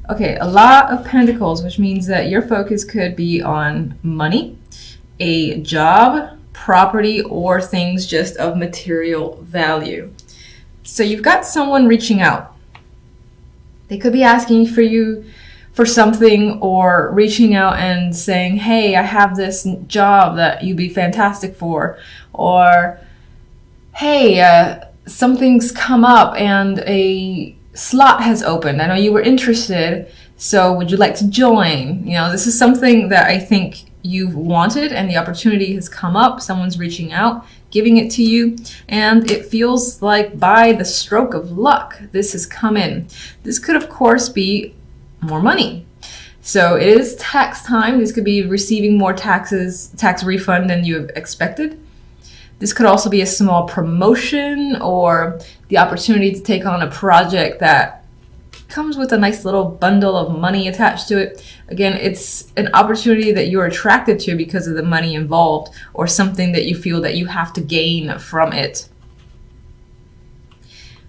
Okay, a lot of pentacles, which means that your focus could be on money, a job, property, or things just of material value. So you've got someone reaching out. They could be asking for you for something, or reaching out and saying, hey, I have this job that you'd be fantastic for, or hey, something's come up and a slot has opened. I know you were interested, so would you like to join? You know, this is something that I think you've wanted and the opportunity has come up. Someone's reaching out, giving it to you, and it feels like by the stroke of luck, this has come in. This could, of course, be more money. So it is tax time. This could be receiving more tax refund than you have expected. This could also be a small promotion or the opportunity to take on a project that comes with a nice little bundle of money attached to it. Again, it's an opportunity that you're attracted to because of the money involved, or something that you feel that you have to gain from it.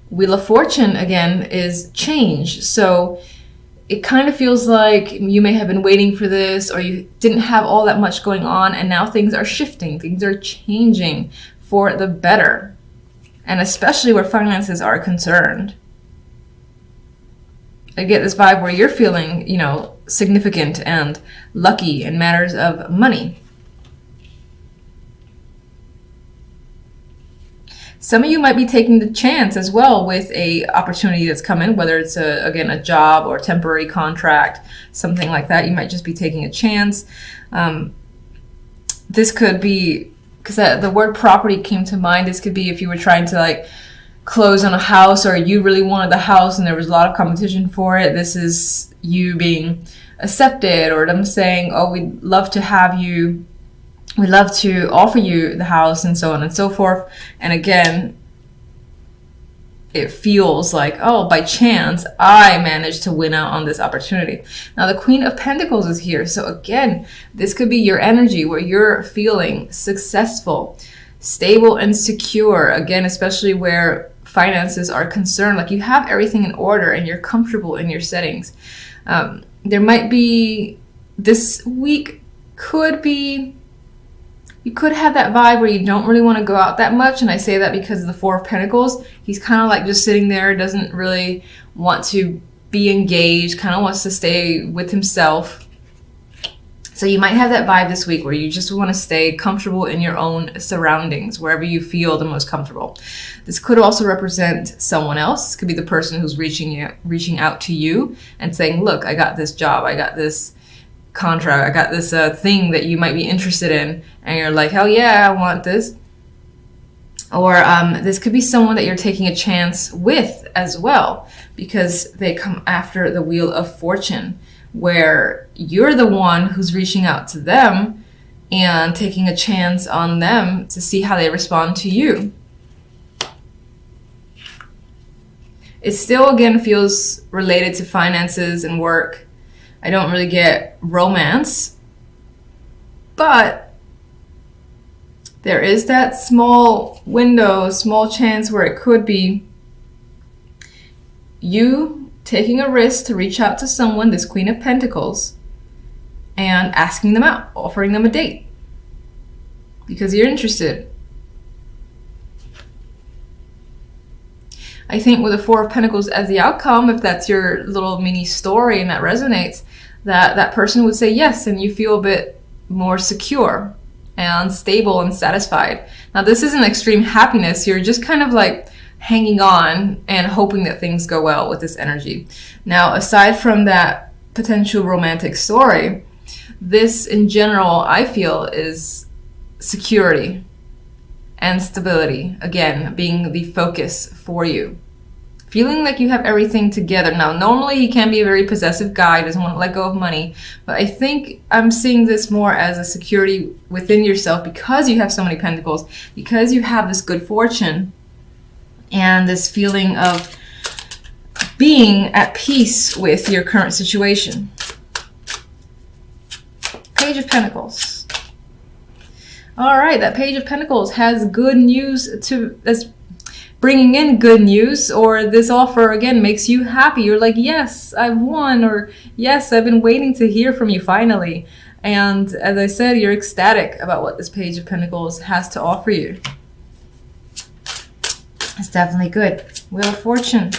Wheel of Fortune, again, is change. So it kind of feels like you may have been waiting for this, or you didn't have all that much going on, and now things are shifting, things are changing for the better, and especially where finances are concerned. I get this vibe where you're feeling, you know, significant and lucky in matters of money. Some of you might be taking the chance as well with a opportunity that's come in, whether it's again a job or temporary contract, something like that. You might just be taking a chance. This could be, because the word property came to mind. This could be if you were trying to like close on a house, or you really wanted the house and there was a lot of competition for it. This is you being accepted, or them saying, oh, we'd love to have you, we'd love to offer you the house, and so on and so forth. And again, it feels like, oh, by chance, I managed to win out on this opportunity. Now, the Queen of Pentacles is here. So again, this could be your energy where you're feeling successful, stable, and secure. Again, especially where finances are concerned, like you have everything in order and you're comfortable in your settings. There might be, this week could be, you could have that vibe where you don't really want to go out that much. And I say that because of the Four of Pentacles. He's kind of like just sitting there, doesn't really want to be engaged, kind of wants to stay with himself. So you might have that vibe this week where you just want to stay comfortable in your own surroundings, wherever you feel the most comfortable. This could also represent someone else. This could be the person who's reaching out to you and saying, look, I got this job, I got this contract, I got this thing that you might be interested in. And you're like, hell yeah, I want this. Or this could be someone that you're taking a chance with as well, because they come after the Wheel of Fortune, where you're the one who's reaching out to them and taking a chance on them to see how they respond to you. It still, again, feels related to finances and work. I don't really get romance, but there is that small window, small chance where it could be you taking a risk to reach out to someone, this Queen of Pentacles, and asking them out, offering them a date because you're interested. I think with the Four of Pentacles as the outcome, if that's your little mini story and that resonates, that person would say yes, and you feel a bit more secure and stable and satisfied. Now, this isn't extreme happiness. You're just kind of like hanging on and hoping that things go well with this energy. Now, aside from that potential romantic story, this in general, I feel, is security and stability, again, being the focus for you. Feeling like you have everything together. Now, normally he can be a very possessive guy, doesn't want to let go of money, but I think I'm seeing this more as a security within yourself because you have so many pentacles, because you have this good fortune and this feeling of being at peace with your current situation. Page of Pentacles. All right, that Page of Pentacles has good news to, bringing in good news, or this offer again makes you happy. You're like, yes, I've won, or yes, I've been waiting to hear from you finally. And as I said, you're ecstatic about what this Page of Pentacles has to offer you. It's definitely good. Wheel of Fortune.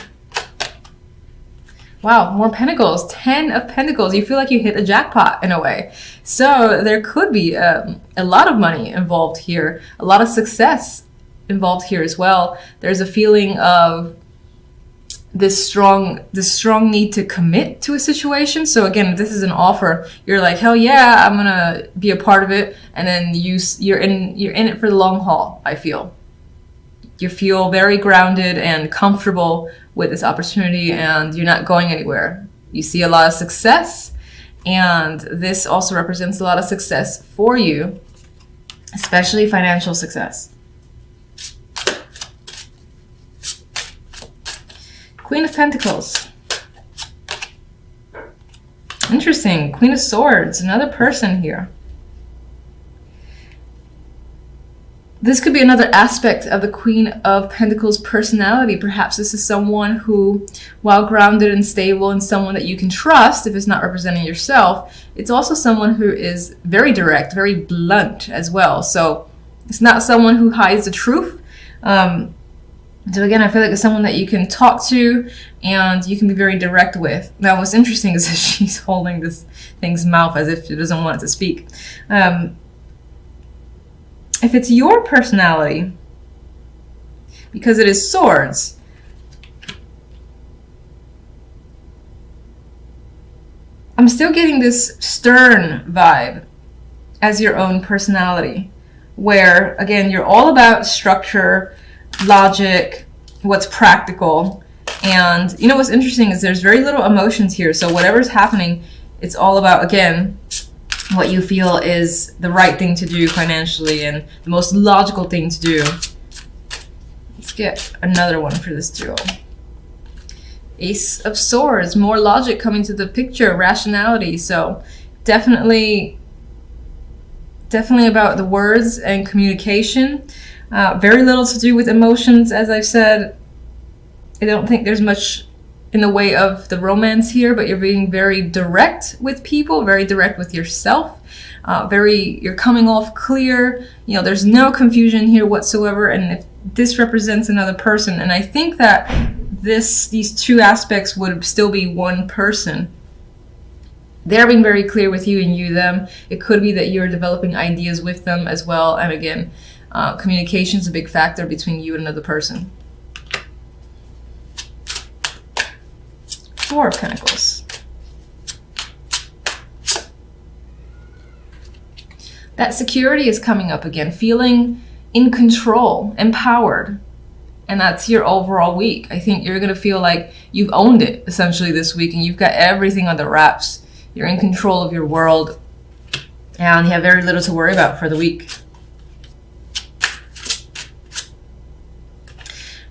Wow, more Pentacles. 10 of Pentacles. You feel like you hit a jackpot in a way. So there could be a lot of money involved here. A lot of success involved here as well. There's a feeling of this strong need to commit to a situation. So again, if this is an offer, you're like, hell yeah, I'm gonna be a part of it. And then you're in it for the long haul, I feel. You feel very grounded and comfortable with this opportunity, and you're not going anywhere. You see a lot of success, and this also represents a lot of success for you, especially financial success. Queen of Pentacles. Interesting. Queen of Swords, another person here. This could be another aspect of the Queen of Pentacles personality. Perhaps this is someone who, while grounded and stable and someone that you can trust, if it's not representing yourself, it's also someone who is very direct, very blunt as well. So it's not someone who hides the truth. So again, I feel like it's someone that you can talk to and you can be very direct with. Now, what's interesting is that she's holding this thing's mouth as if she doesn't want it to speak. If it's your personality, because it is swords, I'm still getting this stern vibe as your own personality, where, again, you're all about structure, logic, what's practical. And you know what's interesting is there's very little emotions here. So whatever's happening, it's all about, again, what you feel is the right thing to do financially and the most logical thing to do. Let's get another one for this duo. Ace of Swords, more logic coming to the picture, rationality. So definitely about the words and communication. Very little to do with emotions, as I've said. I don't think there's much in the way of the romance here, but you're being very direct with people, very direct with yourself. You're coming off clear. You know, there's no confusion here whatsoever. And if this represents another person, and I think that these two aspects would still be one person. They're being very clear with you and you them. It could be that you're developing ideas with them as well. And again, communication is a big factor between you and another person. Four of Pentacles. That security is coming up again, feeling in control, empowered. And that's your overall week. I think you're going to feel like you've owned it essentially this week and you've got everything under wraps. You're in control of your world and you have very little to worry about for the week.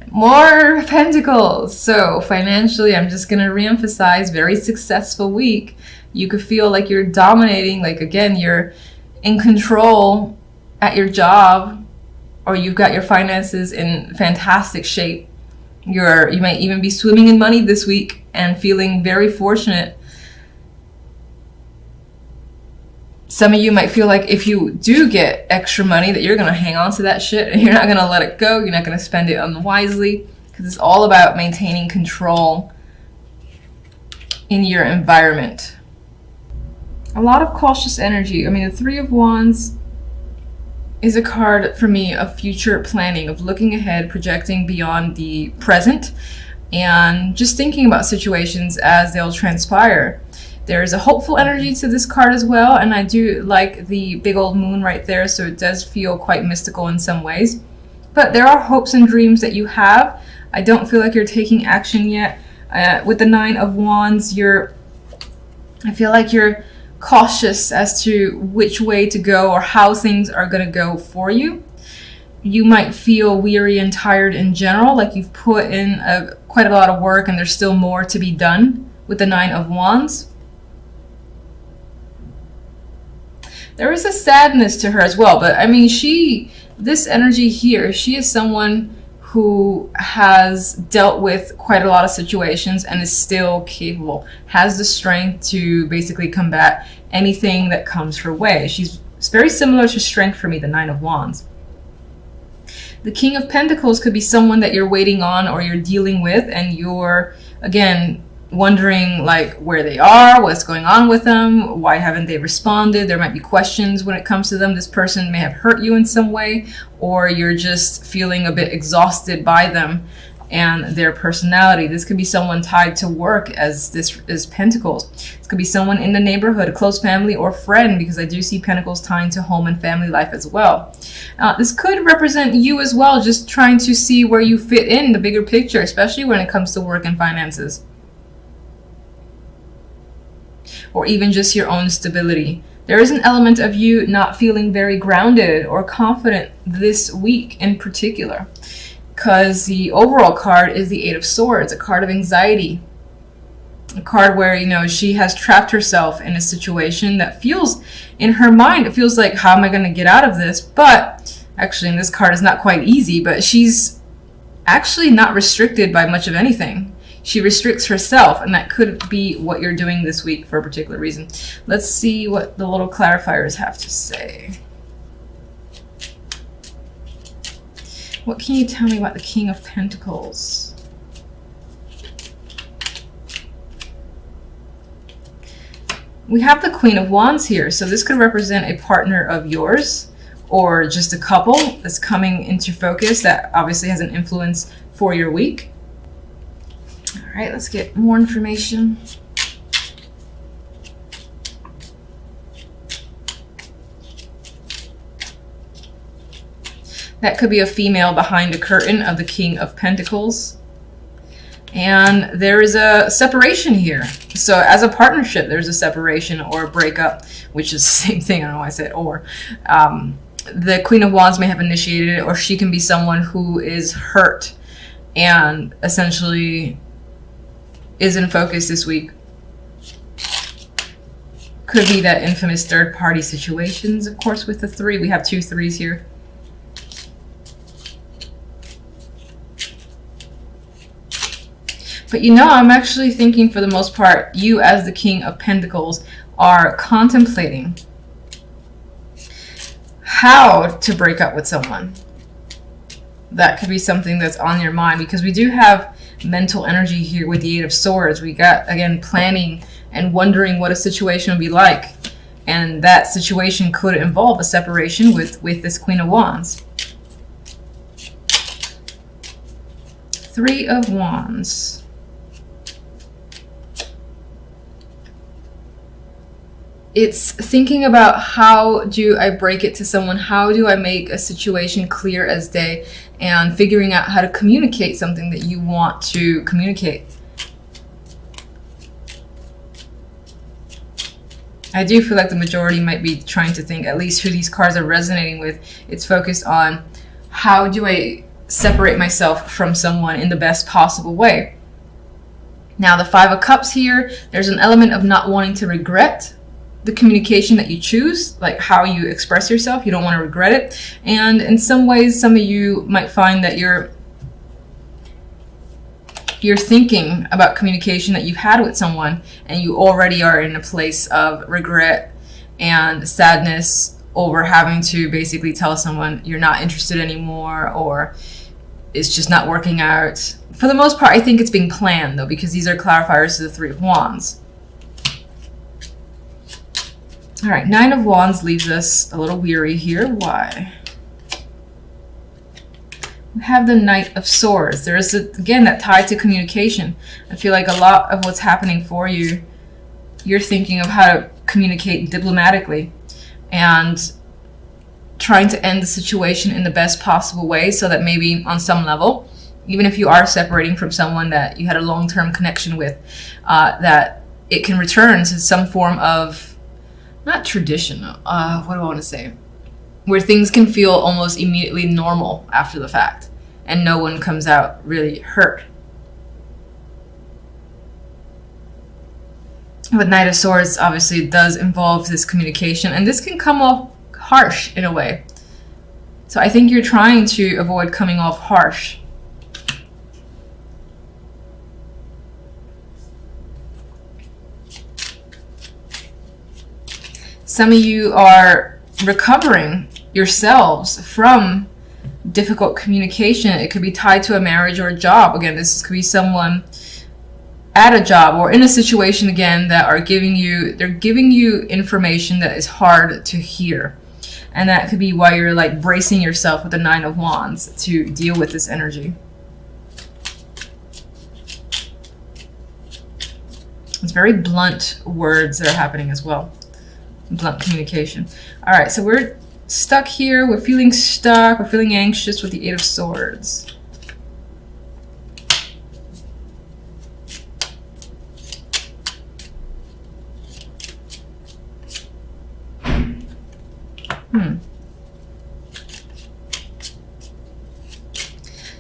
More Pentacles. So financially, I'm just going to reemphasize, very successful week. You could feel like you're dominating, like again, you're in control at your job, or you've got your finances in fantastic shape. You might even be swimming in money this week and feeling very fortunate. Some of you might feel like if you do get extra money that you're going to hang on to that shit and you're not going to let it go. You're not going to spend it unwisely, because it's all about maintaining control in your environment. A lot of cautious energy. I mean, the Three of Wands is a card for me of future planning, of looking ahead, projecting beyond the present, and just thinking about situations as they'll transpire. There's a hopeful energy to this card as well, and I do like the big old moon right there, so it does feel quite mystical in some ways. But there are hopes and dreams that you have. I don't feel like you're taking action yet. With the Nine of Wands, I feel like you're cautious as to which way to go or how things are going to go for you. You might feel weary and tired in general, like you've put in quite a lot of work and there's still more to be done with the Nine of Wands. There is a sadness to her as well, but I mean, this energy here, she is someone who has dealt with quite a lot of situations and is still capable, has the strength to basically combat anything that comes her way. She's very similar to strength for me, the Nine of Wands. The King of Pentacles could be someone that you're waiting on or you're dealing with, and you're, again, wondering like where they are, what's going on with them, why haven't they responded. There might be questions when it comes to them. This person may have hurt you in some way, or you're just feeling a bit exhausted by them and their personality. This could be someone tied to work, as this is Pentacles. This could be someone in the neighborhood, a close family or friend, because I do see Pentacles tying to home and family life as well. This could represent you as well, just trying to see where you fit in the bigger picture, especially when it comes to work and finances, or even just your own stability. There is an element of you not feeling very grounded or confident this week in particular, because the overall card is the Eight of Swords, a card of anxiety, a card where, you know, she has trapped herself in a situation that feels, in her mind, it feels like, how am I going to get out of this? But actually, in this card, it's not quite easy, but she's actually not restricted by much of anything. She restricts herself, and that could be what you're doing this week for a particular reason. Let's see what the little clarifiers have to say. What can you tell me about the King of Pentacles? We have the Queen of Wands here, so this could represent a partner of yours or just a couple that's coming into focus that obviously has an influence for your week. All right, let's get more information. That could be a female behind a curtain of the King of Pentacles. And there is a separation here. So as a partnership, there's a separation or a breakup, which is the same thing. I don't know why I said or. The Queen of Wands may have initiated it, or she can be someone who is hurt and essentially is in focus this week. Could be that infamous third-party situations, of course, with the three. We have 2 3s here. But you know, I'm actually thinking for the most part, you as the King of Pentacles are contemplating how to break up with someone. That could be something that's on your mind, because we do have mental energy here with the Eight of Swords. We got, again, planning and wondering what a situation would be like. And that situation could involve a separation with this Queen of Wands. 3 of Wands. It's thinking about, how do I break it to someone? How do I make a situation clear as day? And figuring out how to communicate something that you want to communicate. I do feel like the majority might be trying to think, at least who these cards are resonating with, it's focused on, how do I separate myself from someone in the best possible way? Now, the 5 of Cups here, there's an element of not wanting to regret the communication that you choose, like how you express yourself. You don't want to regret it. And in some ways, some of you might find that you're thinking about communication that you've had with someone, and you already are in a place of regret and sadness over having to basically tell someone you're not interested anymore, or it's just not working out. For the most part, I think it's being planned, though, because these are clarifiers to the 3 of Wands. All right, 9 of Wands leaves us a little weary here. Why? We have the Knight of Swords. There is, again, that tie to communication. I feel like a lot of what's happening for you, you're thinking of how to communicate diplomatically and trying to end the situation in the best possible way, so that maybe on some level, even if you are separating from someone that you had a long-term connection with, that it can return to some form of, not traditional, what do I want to say? Where things can feel almost immediately normal after the fact, and no one comes out really hurt. But Knight of Swords obviously does involve this communication, and this can come off harsh in a way. So I think you're trying to avoid coming off harsh Some of you are recovering yourselves from difficult communication. It could be tied to a marriage or a job. Again, this could be someone at a job or in a situation, again, that are giving you information that is hard to hear. And that could be why you're like bracing yourself with the Nine of Wands to deal with this energy. It's very blunt words that are happening as well. Blunt communication. All right, so we're stuck here. We're feeling stuck. We're feeling anxious with the Eight of Swords.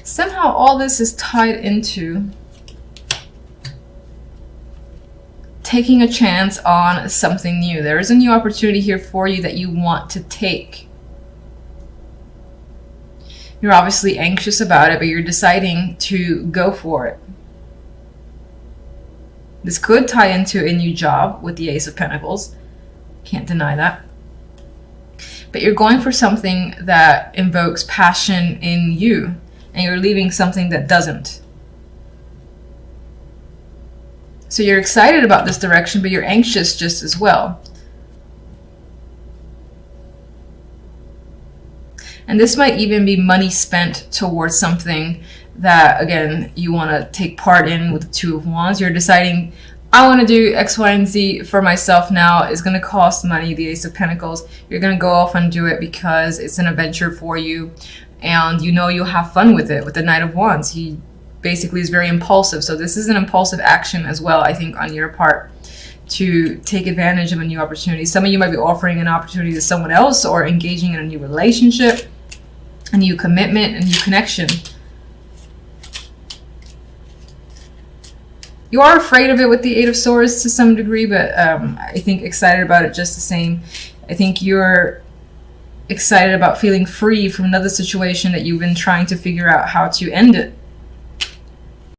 Somehow all this is tied into taking a chance on something new. There is a new opportunity here for you that you want to take. You're obviously anxious about it, but you're deciding to go for it. This could tie into a new job with the Ace of Pentacles. Can't deny that. But you're going for something that invokes passion in you, and you're leaving something that doesn't. So you're excited about this direction, but you're anxious just as well. And this might even be money spent towards something that, again, you want to take part in with the Two of Wands. You're deciding, I want to do X, Y, and Z for myself now. It's going to cost money, the Ace of Pentacles. You're going to go off and do it because it's an adventure for you. And you know you'll have fun with it. With the Knight of Wands, he basically is very impulsive. So this is an impulsive action as well, I think, on your part to take advantage of a new opportunity. Some of you might be offering an opportunity to someone else or engaging in a new relationship, a new commitment, a new connection. You are afraid of it with the Eight of Swords to some degree, but I think excited about it just the same. I think you're excited about feeling free from another situation that you've been trying to figure out how to end it.